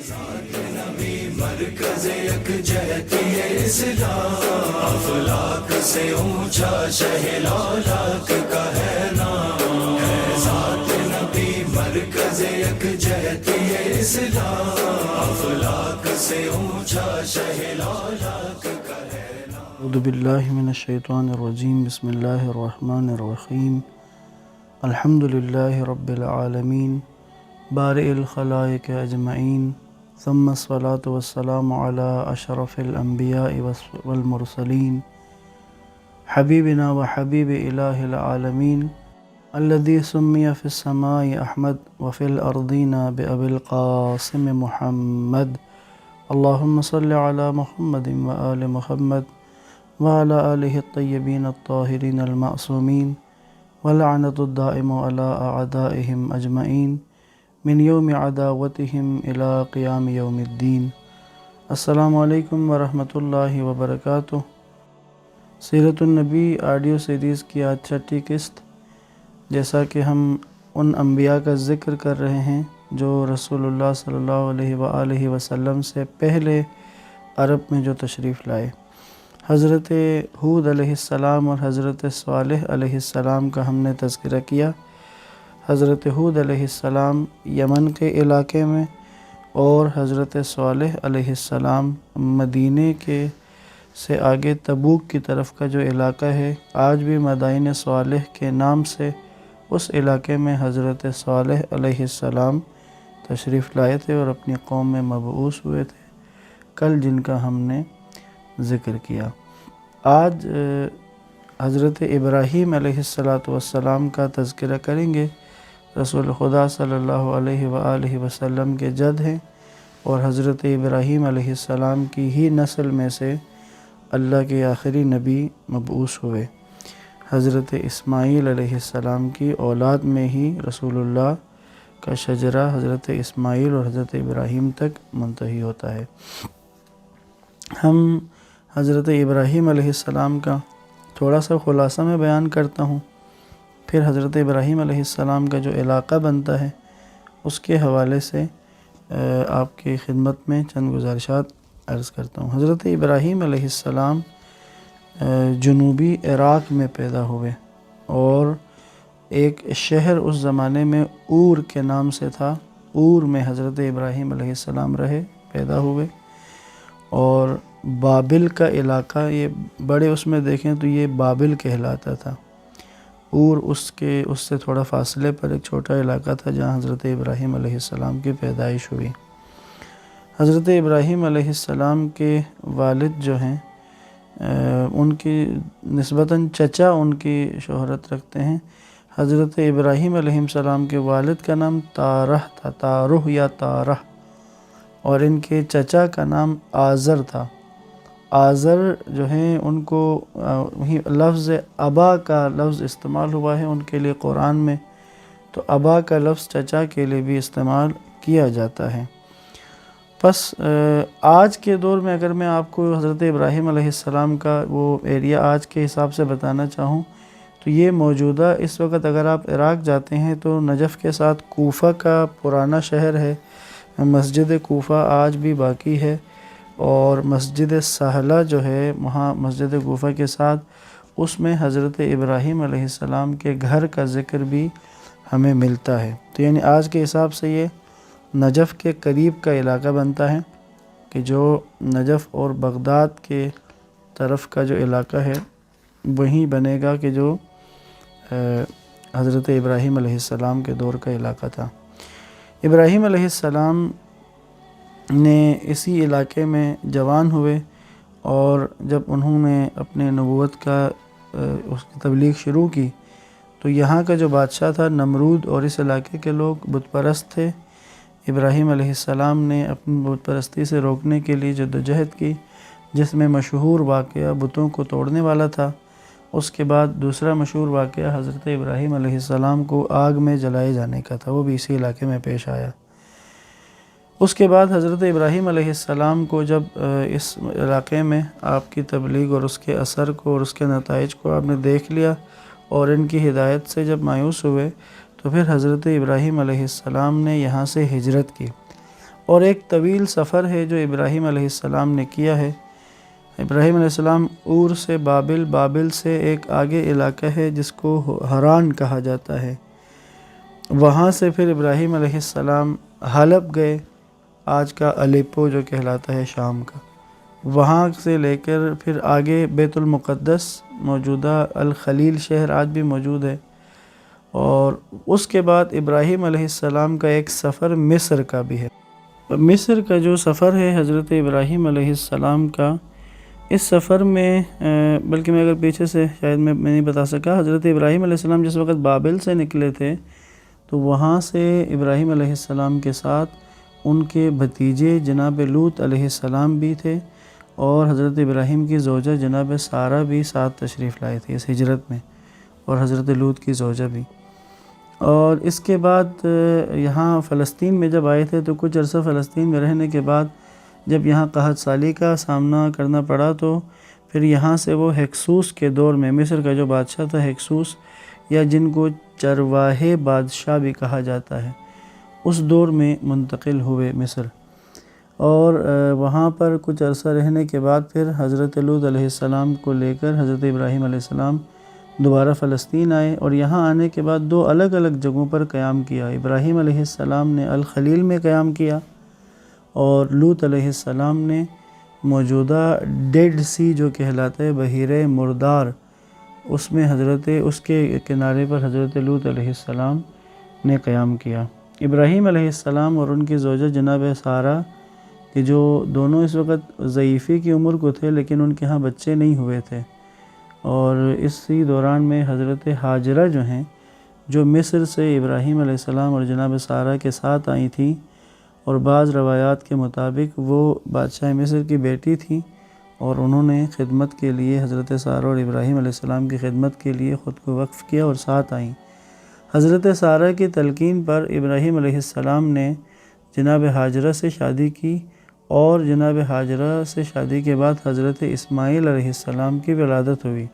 ذات نبی مرکز یکجہتی اسلام، افلاک سے اونچا شہ لالاک کا ہے نام، ہے ذات نبی مرکز یکجہتی اسلام، افلاک سے اونچا شہ لالاک کا ہے نام۔ اعوذ باللہ من الشیطان الرجیم، بسم اللہ الرحمن الرحیم، الحمد للہ رب العالمین، بارئ الخلائق اجمعین، ثم الصلاة والسلام علی اشرف الانبیاء والمرسلین، حبیبنا و حبیب الہ العالمین، الذی سمی فی السماء احمد وفی الارضین بابی القاسم محمد، اللہم صل علی محمد و آل محمد وعلى آلہ الطیبین الطاہرین المعصومین، ولعنۃ الدائم علی اعدائہم اجمعین من یوم عداوتہم الی قیام یوم الدین۔ السلام علیکم ورحمۃ اللہ وبرکاتہ۔ سیرت النبی آڈیو سیریز کی آج چھٹی قسط، جیسا کہ ہم ان انبیاء کا ذکر کر رہے ہیں جو رسول اللہ صلی اللہ علیہ وآلہ وسلم سے پہلے عرب میں جو تشریف لائے۔ حضرت ہود علیہ السلام اور حضرت صالح علیہ السلام کا ہم نے تذکرہ کیا۔ حضرت ہود علیہ السلام یمن کے علاقے میں اور حضرت صالح علیہ السلام مدینے کے سے آگے تبوک کی طرف کا جو علاقہ ہے، آج بھی مدائن صالح کے نام سے اس علاقے میں حضرت صالح علیہ السلام تشریف لائے تھے اور اپنی قوم میں مبعوث ہوئے تھے، کل جن کا ہم نے ذکر کیا۔ آج حضرت ابراہیم علیہ السلام کا تذکرہ کریں گے۔ رسول خدا صلی اللہ علیہ وآلہ وسلم کے جد ہیں اور حضرت ابراہیم علیہ السلام کی ہی نسل میں سے اللہ کے آخری نبی مبعوث ہوئے۔ حضرت اسماعیل علیہ السلام کی اولاد میں ہی رسول اللہ کا شجرہ حضرت اسماعیل اور حضرت ابراہیم تک منتہی ہوتا ہے۔ ہم حضرت ابراہیم علیہ السلام کا تھوڑا سا خلاصہ میں بیان کرتا ہوں، پھر حضرت ابراہیم علیہ السلام کا جو علاقہ بنتا ہے اس کے حوالے سے آپ کی خدمت میں چند گزارشات عرض کرتا ہوں۔ حضرت ابراہیم علیہ السلام جنوبی عراق میں پیدا ہوئے اور ایک شہر اس زمانے میں اور کے نام سے تھا، اور میں حضرت ابراہیم علیہ السلام رہے، پیدا ہوئے، اور بابل کا علاقہ، یہ بڑے اس میں دیکھیں تو یہ بابل کہلاتا تھا، اور اس سے تھوڑا فاصلے پر ایک چھوٹا علاقہ تھا جہاں حضرت ابراہیم علیہ السلام کی پیدائش ہوئی۔ حضرت ابراہیم علیہ السلام کے والد جو ہیں ان کی نسبتاً چچا ان کی شہرت رکھتے ہیں۔ حضرت ابراہیم علیہ السلام کے والد کا نام تارہ تھا، تارہ یا تارہ، اور ان کے چچا کا نام آزر تھا۔ آزر جو ہیں ان کو لفظ ابا کا لفظ استعمال ہوا ہے ان کے لیے قرآن میں، تو ابا کا لفظ چچا کے لیے بھی استعمال کیا جاتا ہے۔ پس آج کے دور میں اگر میں آپ کو حضرت ابراہیم علیہ السلام کا وہ ایریا آج کے حساب سے بتانا چاہوں تو یہ موجودہ اس وقت اگر آپ عراق جاتے ہیں تو نجف کے ساتھ کوفہ کا پرانا شہر ہے، مسجد کوفہ آج بھی باقی ہے، اور مسجد سہلہ جو ہے وہاں مسجد کوفہ کے ساتھ اس میں حضرت ابراہیم علیہ السلام کے گھر کا ذکر بھی ہمیں ملتا ہے۔ تو یعنی آج کے حساب سے یہ نجف کے قریب کا علاقہ بنتا ہے، کہ جو نجف اور بغداد کے طرف کا جو علاقہ ہے وہیں بنے گا کہ جو حضرت ابراہیم علیہ السلام کے دور کا علاقہ تھا۔ ابراہیم علیہ السلام نے اسی علاقے میں جوان ہوئے، اور جب انہوں نے اپنے نبوت کا اس کی تبلیغ شروع کی تو یہاں کا جو بادشاہ تھا نمرود، اور اس علاقے کے لوگ بت پرست تھے۔ ابراہیم علیہ السلام نے اپنی بت پرستی سے روکنے کے لیے جدوجہد کی، جس میں مشہور واقعہ بتوں کو توڑنے والا تھا۔ اس کے بعد دوسرا مشہور واقعہ حضرت ابراہیم علیہ السلام کو آگ میں جلائے جانے کا تھا، وہ بھی اسی علاقے میں پیش آیا۔ اس کے بعد حضرت ابراہیم علیہ السلام کو جب اس علاقے میں آپ کی تبلیغ اور اس کے اثر کو اور اس کے نتائج کو آپ نے دیکھ لیا اور ان کی ہدایت سے جب مایوس ہوئے، تو پھر حضرت ابراہیم علیہ السلام نے یہاں سے ہجرت کی اور ایک طویل سفر ہے جو ابراہیم علیہ السلام نے کیا ہے۔ ابراہیم علیہ السلام اور سے بابل، بابل سے ایک آگے علاقہ ہے جس کو ہران کہا جاتا ہے، وہاں سے پھر ابراہیم علیہ السلام حلب گئے، آج کا الیپو جو کہلاتا ہے شام کا، وہاں سے لے کر پھر آگے بیت المقدس، موجودہ الخلیل شہر آج بھی موجود ہے، اور اس کے بعد ابراہیم علیہ السلام کا ایک سفر مصر کا بھی ہے۔ مصر کا جو سفر ہے حضرت ابراہیم علیہ السلام کا، اس سفر میں بلکہ میں اگر پیچھے سے شاید میں نہیں بتا سکا، حضرت ابراہیم علیہ السلام جس وقت بابل سے نکلے تھے تو وہاں سے ابراہیم علیہ السلام کے ساتھ ان کے بھتیجے جناب لوط علیہ السلام بھی تھے، اور حضرت ابراہیم کی زوجہ جناب سارہ بھی ساتھ تشریف لائے تھے اس ہجرت میں، اور حضرت لوط کی زوجہ بھی۔ اور اس کے بعد یہاں فلسطین میں جب آئے تھے تو کچھ عرصہ فلسطین میں رہنے کے بعد جب یہاں قحط سالی کا سامنا کرنا پڑا تو پھر یہاں سے وہ ہکسوس کے دور میں، مصر کا جو بادشاہ تھا ہکسوس، یا جن کو چرواہے بادشاہ بھی کہا جاتا ہے، اس دور میں منتقل ہوئے مصر، اور وہاں پر کچھ عرصہ رہنے کے بعد پھر حضرت لوط علیہ السلام کو لے کر حضرت ابراہیم علیہ السلام دوبارہ فلسطین آئے، اور یہاں آنے کے بعد دو الگ الگ جگہوں پر قیام کیا۔ ابراہیم علیہ السلام نے الخلیل میں قیام کیا، اور لوط علیہ السلام نے موجودہ ڈیڈ سی جو کہلاتا ہے بحیرہ مردار، اس میں اس کے کنارے پر حضرت لوط علیہ السلام نے قیام کیا۔ ابراہیم علیہ السلام اور ان کی زوجہ جناب سارہ کہ جو دونوں اس وقت ضعیفی کی عمر کو تھے لیکن ان کے ہاں بچے نہیں ہوئے تھے، اور اسی دوران میں حضرت ہاجرہ جو ہیں جو مصر سے ابراہیم علیہ السلام اور جناب سارہ کے ساتھ آئی تھیں، اور بعض روایات کے مطابق وہ بادشاہ مصر کی بیٹی تھیں، اور انہوں نے خدمت کے لیے حضرت سارہ اور ابراہیم علیہ السلام کی خدمت کے لیے خود کو وقف کیا اور ساتھ آئیں۔ حضرت سارہ کی تلقین پر ابراہیم علیہ السلام نے جناب ہاجرہ سے شادی کی، اور جناب ہاجرہ سے شادی کے بعد حضرت اسماعیل علیہ السلام کی ولادت ہوئی،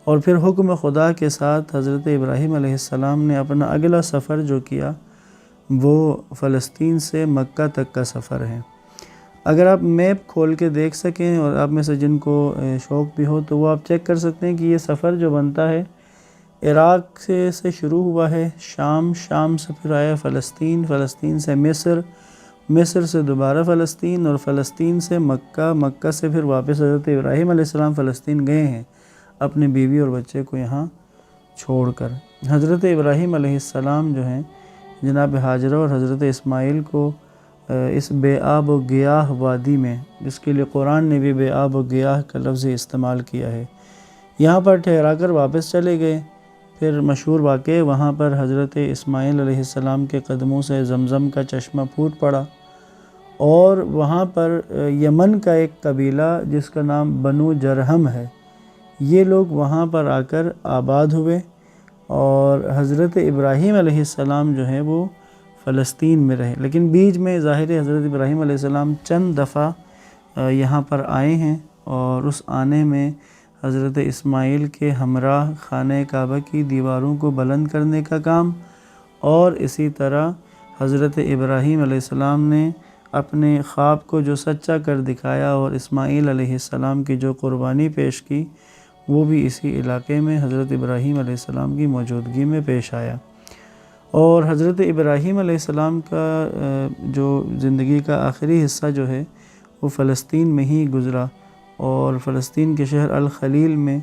اور پھر حکم خدا کے ساتھ حضرت ابراہیم علیہ السلام نے اپنا اگلا سفر جو کیا وہ فلسطین سے مکہ تک کا سفر ہے۔ اگر آپ میپ کھول کے دیکھ سکیں، اور آپ میں سے جن کو شوق بھی ہو تو وہ آپ چیک کر سکتے ہیں کہ یہ سفر جو بنتا ہے عراق سے شروع ہوا ہے، شام سے پھر آیا فلسطین، فلسطین سے مصر سے دوبارہ فلسطین، اور فلسطین سے مکہ سے پھر واپس حضرت ابراہیم علیہ السلام فلسطین گئے ہیں اپنی بیوی اور بچے کو یہاں چھوڑ کر۔ حضرت ابراہیم علیہ السلام جو ہیں جناب ہاجرہ اور حضرت اسماعیل کو اس بے آب و گیاہ وادی میں، جس کے لیے قرآن نے بھی بے آب و گیاہ کا لفظ استعمال کیا ہے، یہاں پر ٹھہرا کر واپس چلے گئے۔ پھر مشہور واقعہ وہاں پر حضرت اسماعیل علیہ السلام کے قدموں سے زمزم کا چشمہ پھوٹ پڑا، اور وہاں پر یمن کا ایک قبیلہ جس کا نام بنو جرہم ہے، یہ لوگ وہاں پر آ کر آباد ہوئے، اور حضرت ابراہیم علیہ السلام جو ہے وہ فلسطین میں رہے، لیکن بیچ میں ظاہر حضرت ابراہیم علیہ السلام چند دفعہ یہاں پر آئے ہیں، اور اس آنے میں حضرت اسماعیل کے ہمراہ خانہ کعبہ کی دیواروں کو بلند کرنے کا کام، اور اسی طرح حضرت ابراہیم علیہ السلام نے اپنے خواب کو جو سچا کر دکھایا اور اسماعیل علیہ السلام کی جو قربانی پیش کی، وہ بھی اسی علاقے میں حضرت ابراہیم علیہ السلام کی موجودگی میں پیش آیا۔ اور حضرت ابراہیم علیہ السلام کا جو زندگی کا آخری حصہ جو ہے وہ فلسطین میں ہی گزرا، اور فلسطین کے شہر الخلیل میں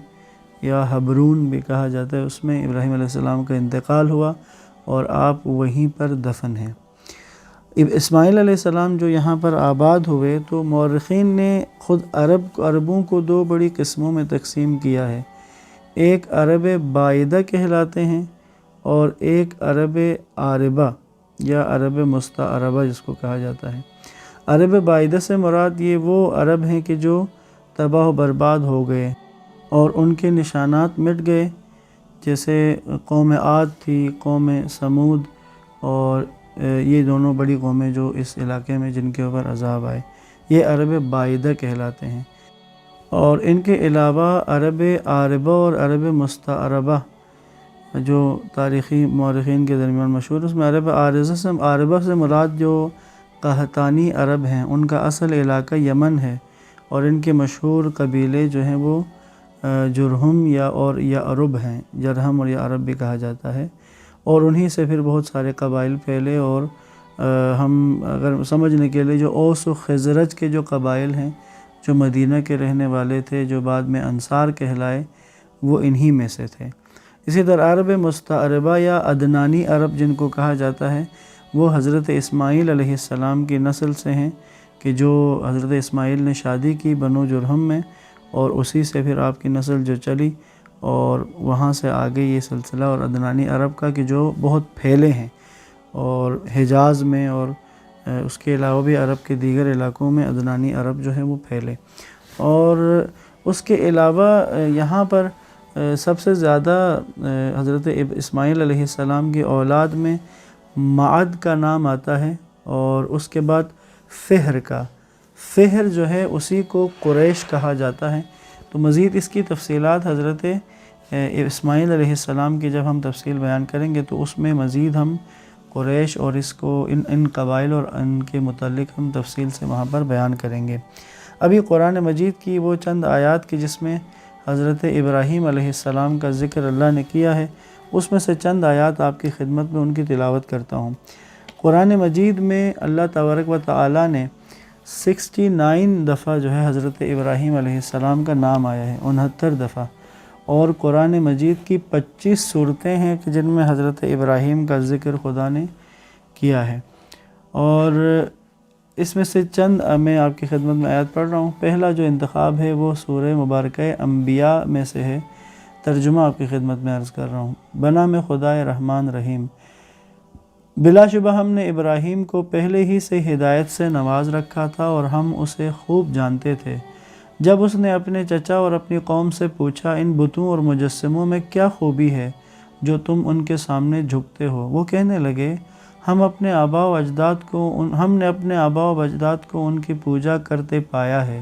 یا حبرون بھی کہا جاتا ہے، اس میں ابراہیم علیہ السلام کا انتقال ہوا، اور آپ وہیں پر دفن ہیں۔ اسماعیل علیہ السلام جو یہاں پر آباد ہوئے تو مورخین نے خود عربوں کو دو بڑی قسموں میں تقسیم کیا ہے، ایک عرب بائدہ کہلاتے ہیں، اور ایک عرب عاربہ یا عرب مستعربہ جس کو کہا جاتا ہے۔ عرب بائدہ سے مراد یہ وہ عرب ہیں کہ جو تباہ و برباد ہو گئے اور ان کے نشانات مٹ گئے، جیسے قوم عاد تھی، قوم سمود، اور یہ دونوں بڑی قومیں جو اس علاقے میں جن کے اوپر عذاب آئے، یہ عرب بائدہ کہلاتے ہیں۔ اور ان کے علاوہ عرب عاربہ اور عرب مستعربہ جو تاریخی مورخین کے درمیان مشہور، اس میں عرب عاربہ سے مراد جو قحطانی عرب ہیں، ان کا اصل علاقہ یمن ہے، اور ان کے مشہور قبیلے جو ہیں وہ جرہم یا عرب ہیں، جرہم اور یا عرب بھی کہا جاتا ہے، اور انہی سے پھر بہت سارے قبائل پھیلے، اور ہم اگر سمجھنے کے لیے جو اوس و خزرج کے جو قبائل ہیں جو مدینہ کے رہنے والے تھے، جو بعد میں انصار کہلائے، وہ انہی میں سے تھے۔ اسی طرح عرب مستعربہ یا عدنانی عرب جن کو کہا جاتا ہے، وہ حضرت اسماعیل علیہ السلام کی نسل سے ہیں، کہ جو حضرت اسماعیل نے شادی کی بنو جرہم میں، اور اسی سے پھر آپ کی نسل جو چلی، اور وہاں سے آگے یہ سلسلہ اور عدنانی عرب کا کہ جو بہت پھیلے ہیں، اور حجاز میں اور اس کے علاوہ بھی عرب کے دیگر علاقوں میں عدنانی عرب جو ہے وہ پھیلے۔ اور اس کے علاوہ یہاں پر سب سے زیادہ حضرت اسماعیل علیہ السلام کی اولاد میں معد کا نام آتا ہے، اور اس کے بعد فہر کا۔ فہر جو ہے اسی کو قریش کہا جاتا ہے۔ تو مزید اس کی تفصیلات حضرت اسماعیل علیہ السلام کی جب ہم تفصیل بیان کریں گے تو اس میں مزید ہم قریش اور اس کو ان قبائل اور ان کے متعلق ہم تفصیل سے وہاں پر بیان کریں گے۔ ابھی قرآن مجید کی وہ چند آیات کی جس میں حضرت ابراہیم علیہ السلام کا ذکر اللہ نے کیا ہے، اس میں سے چند آیات آپ کی خدمت میں ان کی تلاوت کرتا ہوں۔ قرآن مجید میں اللہ تبارک و تعالی نے 69 دفعہ جو ہے حضرت ابراہیم علیہ السلام کا نام آیا ہے، 69 دفعہ، اور قرآن مجید کی 25 صورتیں ہیں کہ جن میں حضرت ابراہیم کا ذکر خدا نے کیا ہے۔ اور اس میں سے چند میں آپ کی خدمت میں آیات پڑھ رہا ہوں۔ پہلا جو انتخاب ہے وہ سورہ مبارکہ انبیاء میں سے ہے، ترجمہ آپ کی خدمت میں عرض کر رہا ہوں۔ بنام خدائے رحمان رحیم، بلا شبہ ہم نے ابراہیم کو پہلے ہی سے ہدایت سے نواز رکھا تھا، اور ہم اسے خوب جانتے تھے۔ جب اس نے اپنے چچا اور اپنی قوم سے پوچھا، ان بتوں اور مجسموں میں کیا خوبی ہے جو تم ان کے سامنے جھکتے ہو؟ وہ کہنے لگے، ہم نے اپنے آباء و اجداد کو ان کی پوجا کرتے پایا ہے۔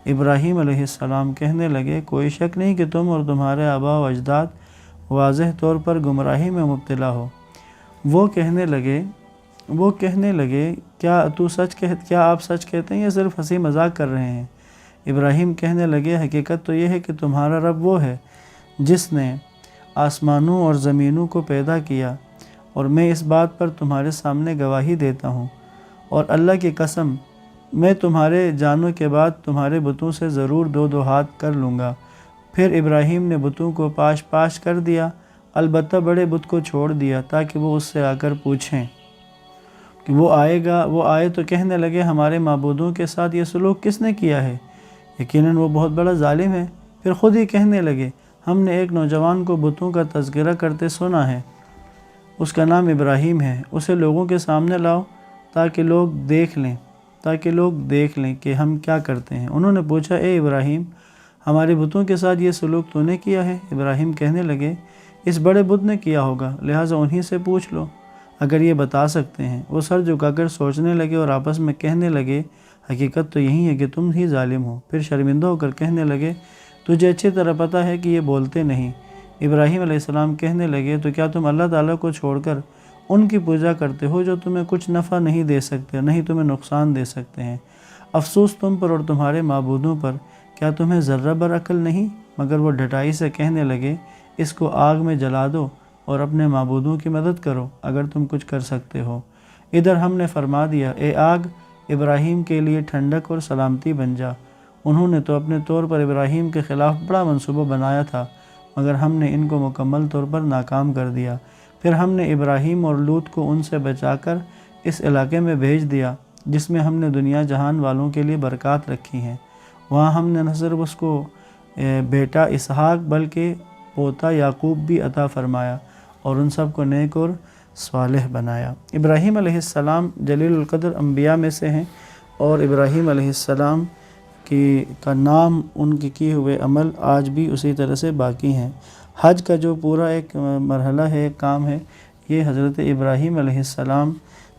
ابراہیم علیہ السلام کہنے لگے، کوئی شک نہیں کہ تم اور تمہارے آباء و اجداد واضح طور پر گمراہی میں مبتلا ہو۔ وہ کہنے لگے کیا آپ سچ کہتے ہیں یا صرف ہنسی مذاق کر رہے ہیں؟ ابراہیم کہنے لگے، حقیقت تو یہ ہے کہ تمہارا رب وہ ہے جس نے آسمانوں اور زمینوں کو پیدا کیا، اور میں اس بات پر تمہارے سامنے گواہی دیتا ہوں، اور اللہ کی قسم میں تمہارے جانوں کے بعد تمہارے بتوں سے ضرور دو ہاتھ کر لوں گا۔ پھر ابراہیم نے بتوں کو پاش کر دیا، البتہ بڑے بت کو چھوڑ دیا تاکہ وہ اس سے آ کر پوچھیں کہ وہ آئے تو کہنے لگے، ہمارے معبودوں کے ساتھ یہ سلوک کس نے کیا ہے؟ یقیناً وہ بہت بڑا ظالم ہے۔ پھر خود ہی کہنے لگے، ہم نے ایک نوجوان کو بتوں کا تذکرہ کرتے سنا ہے، اس کا نام ابراہیم ہے، اسے لوگوں کے سامنے لاؤ تاکہ لوگ دیکھ لیں کہ ہم کیا کرتے ہیں۔ انہوں نے پوچھا، اے ابراہیم، ہمارے بتوں کے ساتھ یہ سلوک تو نے کیا ہے؟ ابراہیم کہنے لگے، اس بڑے بت نے کیا ہوگا، لہٰذا انہی سے پوچھ لو اگر یہ بتا سکتے ہیں۔ وہ سر جھکا کر سوچنے لگے اور آپس میں کہنے لگے، حقیقت تو یہی ہے کہ تم ہی ظالم ہو۔ پھر شرمندہ ہو کر کہنے لگے، تجھے اچھی طرح پتہ ہے کہ یہ بولتے نہیں۔ ابراہیم علیہ السلام کہنے لگے، تو کیا تم اللہ تعالیٰ کو چھوڑ کر ان کی پوجا کرتے ہو جو تمہیں کچھ نفع نہیں دے سکتے، نہیں تمہیں نقصان دے سکتے ہیں؟ افسوس تم پر اور تمہارے معبودوں پر، کیا تمہیں ذرہ بر عقل نہیں؟ مگر وہ ڈھٹائی سے کہنے لگے، اس کو آگ میں جلا دو اور اپنے معبودوں کی مدد کرو اگر تم کچھ کر سکتے ہو۔ ادھر ہم نے فرما دیا، اے آگ، ابراہیم کے لیے ٹھنڈک اور سلامتی بن جا۔ انہوں نے تو اپنے طور پر ابراہیم کے خلاف بڑا منصوبہ بنایا تھا، مگر ہم نے ان کو مکمل طور پر ناکام کر دیا۔ پھر ہم نے ابراہیم اور لوط کو ان سے بچا کر اس علاقے میں بھیج دیا جس میں ہم نے دنیا جہان والوں کے لیے برکات رکھی ہیں۔ وہاں ہم نے نہ صرف اس کو بیٹا اسحاق بلکہ پوتا یعقوب بھی عطا فرمایا، اور ان سب کو نیک اور صالح بنایا۔ ابراہیم علیہ السلام جلیل القدر انبیاء میں سے ہیں، اور ابراہیم علیہ السلام کا نام، ان کے کیے ہوئے عمل آج بھی اسی طرح سے باقی ہیں۔ حج کا جو پورا ایک مرحلہ ہے، کام ہے، یہ حضرت ابراہیم علیہ السلام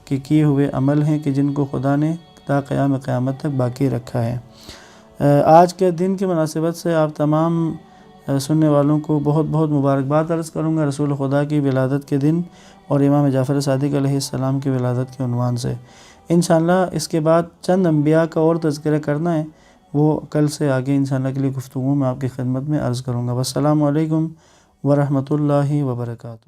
کے کیے ہوئے عمل ہیں کہ جن کو خدا نے تا قیامت تک باقی رکھا ہے۔ آج کے دن کی مناسبت سے آپ تمام سننے والوں کو بہت بہت مبارکباد عرض کروں گا رسول خدا کی ولادت کے دن اور امام جعفر صادق علیہ السلام کی ولادت کے عنوان سے۔ انشاءاللہ اس کے بعد چند انبیاء کا اور تذکرہ کرنا ہے، وہ کل سے آگے انشاءاللہ کے لیے گفتگو میں آپ کی خدمت میں عرض کروں گا۔ والسلام علیکم ورحمۃ اللہ وبرکاتہ۔